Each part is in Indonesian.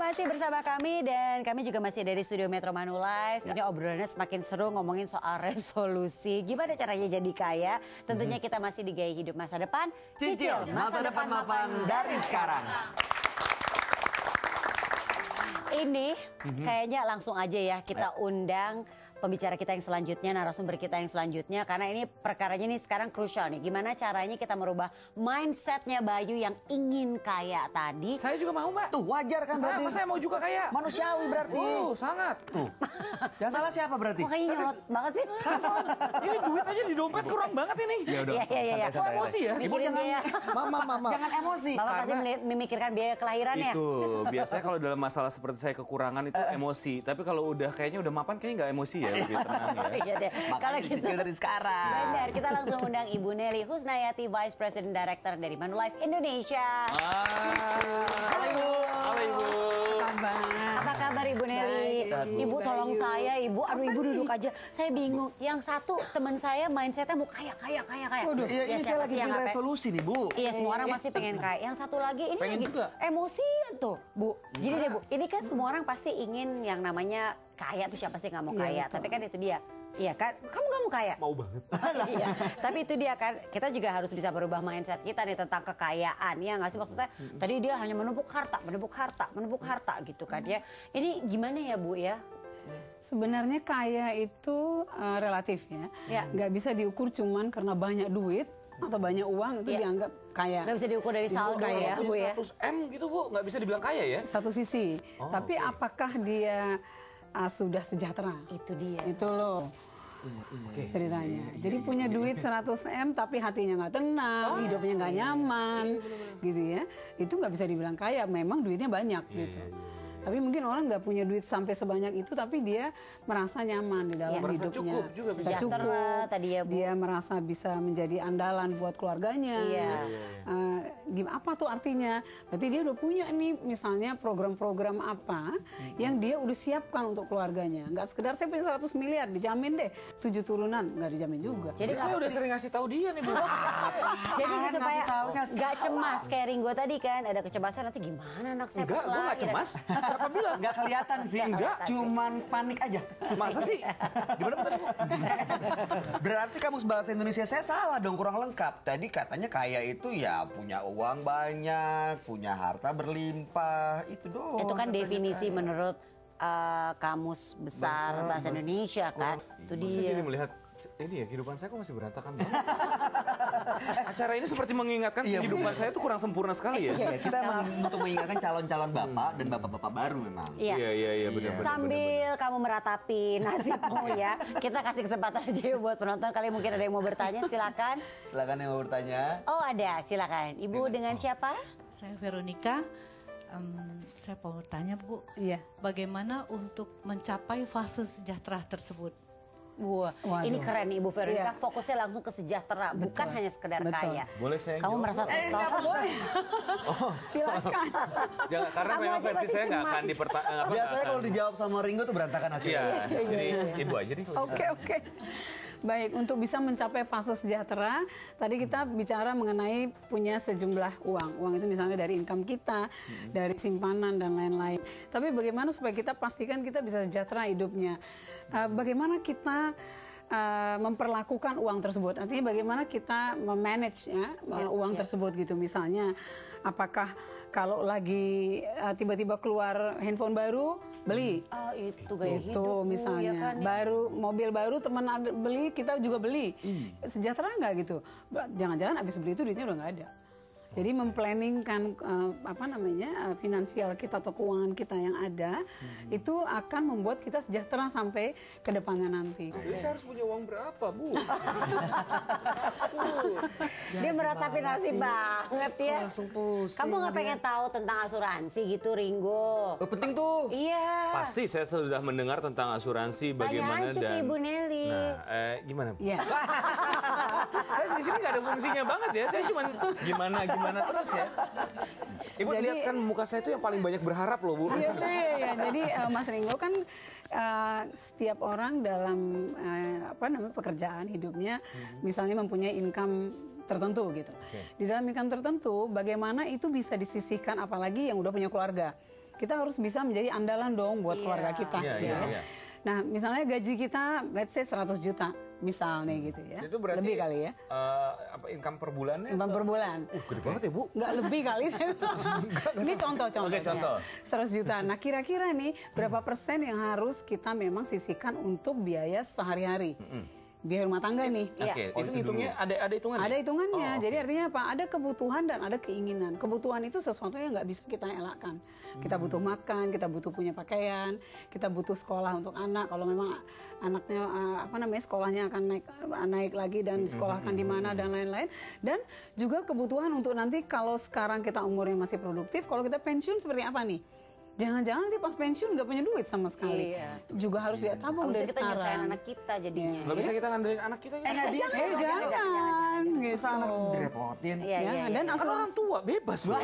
masih bersama kami dan kami juga masih dari studio Metro Manulife. Ini obrolannya semakin seru ngomongin soal resolusi. Gimana caranya jadi kaya? Tentunya kita masih di Gaya Hidup Masa Depan. Cicil masa depan mapan dari sekarang. Ini kayaknya langsung aja ya kita undang pembicara kita yang selanjutnya, narasumber kita yang selanjutnya. Karena ini perkaranya ini sekarang krusial nih. Gimana caranya kita merubah mindsetnya Bayu yang ingin kaya tadi. Saya juga mau, Mbak. Tuh wajar kan berarti. Saya mau juga kaya. Manusiawi berarti. Sangat. Tuh. Yang salah siapa berarti? Kok kayaknya nyolot banget sih. Ini duit aja di dompet kurang banget ini. Ya udah, Iya. Kok emosi ya? Ibu jangan, Mama. jangan emosi. Bapak pasti memikirkan biaya kelahiran ya. Itu biasanya kalau dalam masalah seperti saya kekurangan itu emosi. Tapi kalau udah kayaknya udah mapan kayaknya nggak emosi ya. Lebih tenang ya. Iya deh. Kalau gitu Cicil dari sekarang. benar, kita langsung undang Ibu Nelly Husnayati, Vice President Director dari Manulife Indonesia. Halo Ibu. Halo Ibu. Apa kabar Ibu Nelly? Ibu tolong saya, Ibu. Aduh Ibu duduk aja. Saya bingung. Yang satu teman saya mindsetnya mau kaya. Iya, ini saya lagi bikin resolusi nih Bu. Iya, semua orang masih pengen kaya. Yang satu lagi ini Pengen lagi juga. emosi tuh, Bu. Gini deh Bu, ini kan semua orang pasti ingin yang namanya kaya tuh, siapa sih nggak mau kaya? Tapi kan itu dia. Iya kan, kamu nggak mau kaya? Mau banget. Iya, tapi itu dia kan, kita juga harus bisa berubah mindset kita nih tentang kekayaan, ya nggak sih? Maksudnya tadi dia hanya menumpuk harta gitu kan ya. Ini gimana ya Bu ya? Sebenarnya kaya itu relatif ya. Ya. Nggak bisa diukur cuman karena banyak duit atau banyak uang itu Ya. dianggap kaya. Nggak bisa diukur dari saldo ya Bu ya? 100M gitu Bu, nggak bisa dibilang kaya ya? Satu sisi. Tapi oke. apakah dia sudah sejahtera? Itu dia. Itu loh ceritanya. Jadi punya duit 100M tapi hatinya nggak tenang, hidupnya nggak nyaman, gitu ya. Itu nggak bisa dibilang kaya. Memang duitnya banyak gitu. Tapi mungkin orang nggak punya duit sampai sebanyak itu, tapi dia merasa nyaman di dalam Merasa hidupnya. cukup juga bisa. Bisa Sejahtera tadi ya Bu. Dia merasa bisa menjadi andalan buat keluarganya. Iya. Apa tuh artinya? Berarti dia udah punya nih misalnya program-program apa yang dia udah siapkan untuk keluarganya. Nggak sekedar saya punya 100 miliar, dijamin deh 7 turunan, nggak dijamin juga. Jadi Saya udah sering ngasih tahu dia nih Bu. Jadi Kan supaya ngasih taunya nggak cemas kayak Ringo tadi kan, ada kecemasan nanti gimana anak saya Enggak, pas gue nggak lahir. cemas. Siapa bilang? Nggak kelihatan sih. Nggak. Cuman panik aja. Masa sih? Gimana Bu tadi Bu? Berarti kamus bahasa Indonesia saya salah dong, kurang lengkap. Tadi katanya kaya itu ya punya uang banyak, punya harta berlimpah, itu doang. Itu kan katanya definisi kaya. menurut kamus besar bahasa Indonesia kan. Itu Saya dia. jadi melihat ini ya, kehidupan saya kok masih berantakan banget. Acara ini seperti mengingatkan Iya, kehidupan saya itu kurang sempurna sekali ya. Iya, kita emang untuk mengingatkan calon-calon bapak dan bapak-bapak baru memang. Iya. Benar. Sambil kamu meratapi nasibmu ya, kita kasih kesempatan aja yuk buat penonton. Kali mungkin ada yang mau bertanya, silakan. Silakan yang mau bertanya. Oh ada, silakan. Ibu dengan siapa? Saya Veronica. Saya mau bertanya Bu, Iya. bagaimana untuk mencapai fase sejahtera tersebut? Wah, Waduh. ini keren nih Ibu Veronica. Iya. Fokusnya langsung ke sejahtera, bukan hanya sekedar Betul. kaya. Boleh saya Kamu jawab? merasa Nggak boleh. Silakan. Jangan, karena Kamu memang aja versi pasti saya nggak akan cemas. dipertanyaan. Biasanya kalau dijawab sama Ringo tuh berantakan hasilnya. Iya, jadi ibu aja nih. Oke. Baik, untuk bisa mencapai fase sejahtera, tadi kita bicara mengenai punya sejumlah uang. Uang itu misalnya dari income kita, dari simpanan dan lain-lain. Tapi bagaimana supaya kita pastikan kita bisa sejahtera hidupnya? Bagaimana kita memperlakukan uang tersebut? Artinya bagaimana kita memanage ya, uang tersebut gitu. Misalnya, apakah kalau lagi tiba-tiba keluar handphone baru, beli? Oh itu gaya hidup Itu Bu, misalnya ya kan, ya? baru mobil baru teman ada beli, kita juga beli. Sejahtera nggak gitu? Jangan-jangan abis beli itu duitnya udah nggak ada. Jadi memplanningkan finansial kita atau keuangan kita yang ada itu akan membuat kita sejahtera sampai ke depannya nanti. Jadi saya harus punya uang berapa Bu? Dia meratapi nasib banget ya. Langsung pusing. Kamu nggak pengen tahu tentang asuransi gitu Ringo? Oh, penting tuh. Iya. Pasti saya sudah mendengar tentang asuransi bagaimana Tanya aja ke Ibu Nelly. Nah, gimana Bu? Ya, Saya di sini nggak ada fungsinya banget ya. Saya cuma gimana terus ya. Ibu Jadi- lihat kan muka saya itu yang paling banyak berharap loh Bu. iya. Jadi Mas Ringo kan setiap orang dalam pekerjaan hidupnya, misalnya mempunyai income tertentu gitu. Di dalam income tertentu, bagaimana itu bisa disisihkan, apalagi yang udah punya keluarga. kita harus bisa menjadi andalan dong buat Iya. keluarga kita. Iya, gitu iya, ya. iya. Nah, misalnya gaji kita, let's say 100 juta, misalnya gitu ya. Itu berarti Lebih kali ya. Apa income per bulannya? Income per bulan. Gede banget ya, Bu. Nggak lebih kali. Ini contoh-contoh. Oke, contoh. 100 juta. Nah, kira-kira nih berapa persen yang harus kita memang sisihkan untuk biaya sehari-hari? Biaya rumah tangga nih. Oke, Oh, itu itu hitungnya ada hitungannya? Ada hitungannya. Oh, oke. Jadi artinya apa? Ada kebutuhan dan ada keinginan. Kebutuhan itu sesuatu yang nggak bisa kita elakkan. Kita butuh makan, kita butuh punya pakaian, kita butuh sekolah untuk anak. Kalau memang anaknya sekolahnya akan naik lagi dan disekolahkan di mana dan lain-lain. Dan juga kebutuhan untuk nanti kalau sekarang kita umurnya masih produktif, kalau kita pensiun seperti apa nih? Jangan-jangan nanti pas pensiun nggak punya duit sama sekali. Iya. Juga harus dia tabung Habis dari itu kita nyusahin sekarang. anak kita jadinya. Nggak bisa kita ngandelin anak kita ya? dia Jangan, gitu. masa anak direpotin. Iya, Ya, iya, dan Kan asuransi orang tua, bebas dong.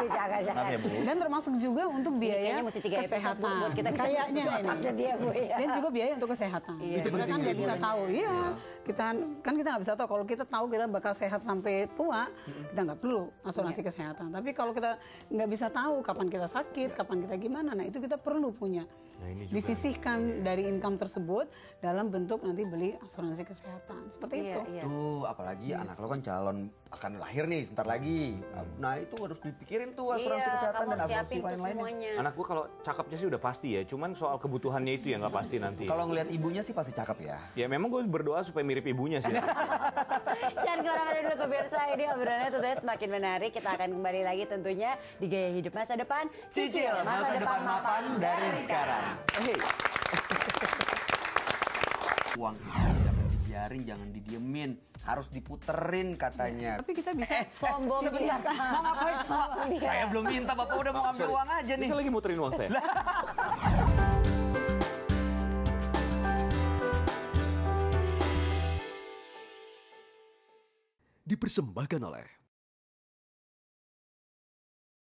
Jangan. Maaf ya, Bu. dan termasuk juga untuk biaya Kayaknya mesti 3 episode kesehatan. buat kita bisa Kayaknya masuk ini. otaknya dia, Bu, ya. Dan juga biaya untuk kesehatan. Iya. Itu kita kan nggak bisa tahu. Iya, kita nggak bisa tahu. Kalau kita tahu kita bakal sehat sampai tua, kita nggak perlu asuransi kesehatan. Tapi kalau kita nggak bisa tahu kapan kita sakit, kapan kita gimana, nah itu kita perlu punya. Nah, ini juga. Disisihkan dari income tersebut dalam bentuk nanti beli asuransi kesehatan. Seperti itu. Iya. Tuh, apalagi anak lo kan calon akan lahir nih sebentar lagi. Nah, itu harus dipikirin tuh asuransi Iya, kesehatan kamu dan asuransi siapin tuh lain-lainnya. semuanya. Anak gue kalau cakepnya sih udah pasti ya, cuman soal kebutuhannya itu yang nggak pasti nanti. Kalau ngelihat ibunya sih pasti cakep ya. Ya memang gue berdoa supaya mirip ibunya sih. Jangan kemana-mana dulu pemirsa, ini obrolannya tentunya semakin menarik. Kita akan kembali lagi tentunya di Gaya Hidup Masa Depan. Cicil masa depan mapan dari sekarang. Uang itu jangan dibiarin, jangan didiemin, harus diputerin katanya. Tapi kita bisa Sombong sih. Mau ngapain Pak? Saya belum minta, Bapak udah mau ngambil uang aja nih. Bisa lagi muterin uang saya. Dipersembahkan oleh